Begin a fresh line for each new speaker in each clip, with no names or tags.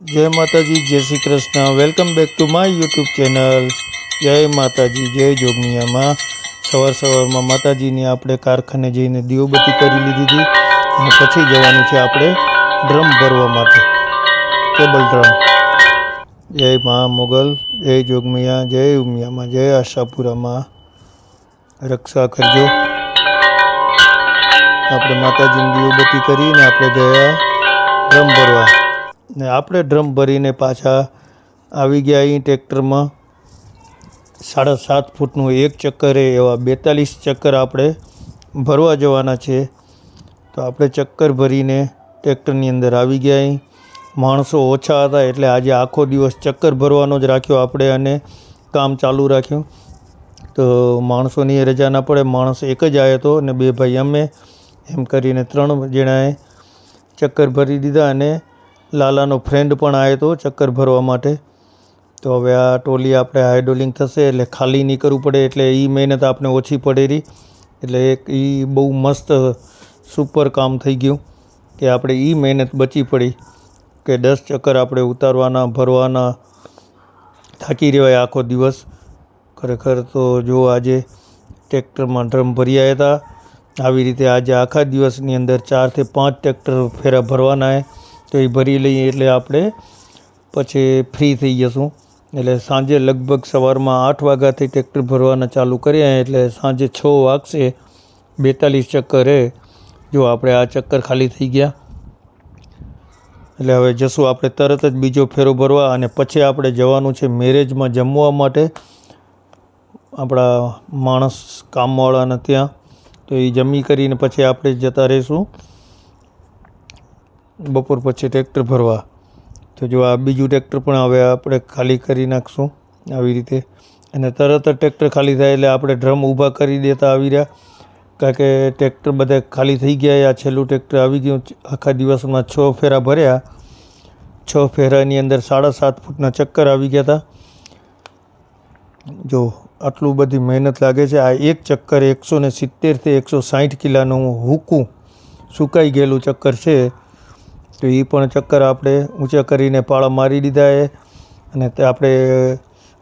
જય માતાજી, જય Shri Krishna. Welcome back to my YouTube channel. જય માતાજી, જય જોગમિયામાં. સવારમાં માતાજીની આપણે કારખાને જઈને દીવબત્તી કરી લીધી હતી અને પછી જવાનું છે આપણે ડ્રમ ભરવા માટે, કેબલ ડ્રમ. જય મા મોગલ, જય જોગમિયા, જય ઉમિયામાં, જય આશાપુરામાં. રક્ષા કરજો. આપણે માતાજીની દીવબત્તી કરીને આપણે ગયા ડ્રમ ભરવા ને આપણે ડ્રમ ભરીને પાછા આવી ગયા અહીં ટ્રેક્ટરમાં. 7.5 ફૂટનું એક ચક્કરે એવા 42 ચક્કર આપણે ભરવા જવાના છે. તો આપણે ચક્કર ભરીને ટ્રેક્ટરની અંદર આવી ગયા. અહીં માણસો ઓછા હતા એટલે આજે આખો દિવસ ચક્કર ભરવાનો જ રાખ્યો આપણે અને કામ ચાલુ રાખ્યું. તો માણસોની રજા ના પડે, માણસ એક જ આવ્યો હતો અને 2 ભાઈ અમે, એમ કરીને 3 જણાએ ચક્કર ભરી દીધા. અને લાલાનો ફ્રેન્ડ પણ આવ્યો હતો ચક્કર ભરવા માટે. તો હવે આ ટોલી આપણે હાઇડ્રોલિંગ થશે એટલે ખાલી નહીં કરવું પડે, એટલે એ મહેનત આપણે ઓછી પડેલી. એટલે એક એ બહુ મસ્ત સુપર કામ થઈ ગયું કે આપણે એ મહેનત બચી પડી કે 10 ચક્કર આપણે ઉતારવાના ભરવાના, થાકી રહેવાય આખો દિવસ. ખરેખર તો જો આજે ટ્રેક્ટરમાં ડ્રમ ભરી આવ્યા હતા. આવી રીતે આજે આખા દિવસની અંદર 4 થી 5 ટ્રેક્ટર ફેરા ભરવાના છે. તો એ ભરી લઈએ એટલે આપણે પછી ફ્રી થઈ જશું. એટલે સાંજે લગભગ સવારમાં 8 વાગ્યાથી ટ્રેક્ટર ભરવાના ચાલુ કર્યા એટલે સાંજે 6 વાગશે. 42 ચક્કર જો આપણે આ ચક્કર ખાલી થઈ ગયા એટલે હવે જશું આપણે તરત જ બીજો ફેરો ભરવા. અને પછી આપણે જવાનું છે મેરેજમાં જમવા માટે, આપણા માણસ કામવાળાને ત્યાં. તો એ જમી કરીને પછી આપણે જતા રહીશું બપોર પછી ટ્રેક્ટર ભરવા. તો જો આ બીજું ટ્રેક્ટર પણ હવે આપણે ખાલી કરી નાખશું આવી રીતે. અને તરત જ ટ્રેક્ટર ખાલી થાય એટલે આપણે ડ્રમ ઊભા કરી દેતા આવી રહ્યા, કારણ કે ટ્રેક્ટર બધા ખાલી થઈ ગયા. આ છેલ્લું ટ્રેક્ટર આવી ગયું. આખા દિવસમાં 6 ફેરા ભર્યા. 6 ફેરાની અંદર 7.5 ફૂટના ચક્કર આવી ગયા હતા. જો આટલું બધી મહેનત લાગે છે. આ એક ચક્કર 170 થી 160 કિલોનું હૂકું સુકાઈ ગયેલું ચક્કર છે. તો એ પણ ચક્કર આપણે ઊંચા કરીને પાળા મારી દીધા છે. અને તે આપણે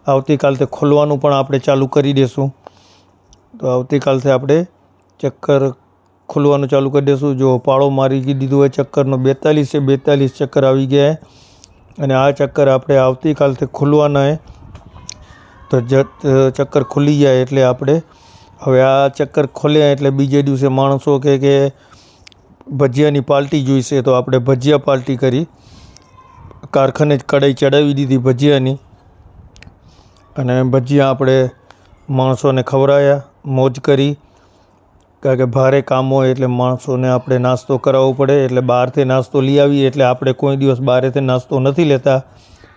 આવતીકાલથી ખોલવાનું પણ આપણે ચાલુ કરી દઈશું. તો આવતીકાલથી આપણે ચક્કર ખોલવાનું ચાલુ કરી દઈશું. જો પાળો મારી દીધું હોય ચક્કરનો 42 ચક્કર આવી ગયા. અને આ ચક્કર આપણે આવતીકાલથી ખોલવાના છે. તો ચક્કર ખુલી જાય એટલે આપણે હવે આ ચક્કર ખોલ્યા એટલે બીજે દિવસે માણસો કે ભજીયાની પાર્ટી જોઈશે. તો આપણે ભજીયા પાર્ટી કરી. કારખાને જ કઢાઈ ચડાવી દીધી ભજીયાની અને ભજીયા આપણે માણસોને ખવડાવ્યા, મોજ કરી. કારણ કે ભારે કામ હોય એટલે માણસોને આપણે નાસ્તો કરાવવો પડે. એટલે બહારથી નાસ્તો લઈ આવીએ એટલે આપણે કોઈ દિવસ બહારેથી નાસ્તો નથી લેતા.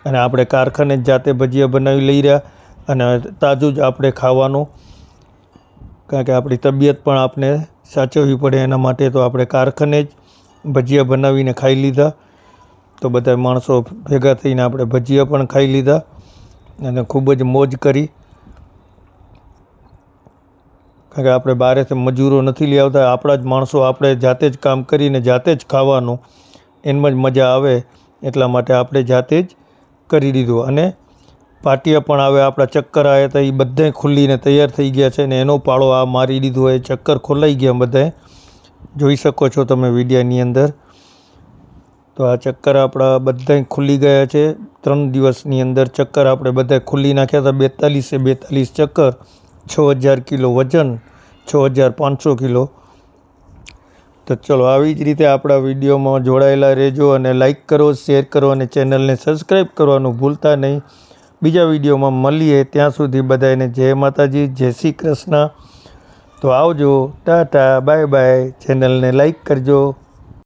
અને આપણે કારખાને જ જાતે ભજીયા બનાવી લઈ રહ્યા અને તાજું જ આપણે ખાવાનું, કારણ કે આપણી તબિયત પણ આપણે સાચવવી પડે એના માટે. તો આપણે કારખાને જ ભજીયા બનાવીને ખાઈ લીધા. તો બધા માણસો ભેગા થઈને આપણે ભજીયા પણ ખાઈ લીધા અને ખૂબ જ મોજ કરી. કારણ કે આપણે બહારેથી મજૂરો નથી લઈ આવતા, આપણા જ માણસો આપણે જાતે જ કામ કરીને જાતે જ ખાવાનું, એમાં જ મજા આવે. એટલા માટે આપણે જાતે જ કરી દીધું. અને પાટિયા પણ આવે, આપણા ચક્કર આવ્યા હતા એ બધાય ખુલ્લીને તૈયાર થઈ ગયા છે. ને એનો પાળો આ મારી દીધો હોય, ચક્કર ખોલાઈ ગયા બધાય, જોઈ શકો છો તમે વિડીયાની અંદર. તો આ ચક્કર આપણા બધાય ખુલી ગયા છે. 3 દિવસની અંદર ચક્કર આપણે બધાય ખુલ્લી નાખ્યા હતા. 42 ચક્કર, 6000 કિલો વજન, 6500 કિલો. તો ચલો આવી જ રીતે આપણા વિડીયોમાં જોડાયેલા રહેજો અને લાઈક કરો, શેર કરો અને ચેનલને સબસ્ક્રાઈબ કરવાનું ભૂલતા નહીં. બીજા વિડીયોમાં મળીએ, ત્યાં સુધી બધાને જય માતાજી, જય શ્રી કૃષ્ણ. તો આવજો, ટાટા, બાય બાય. ચેનલને લાઈક કરજો.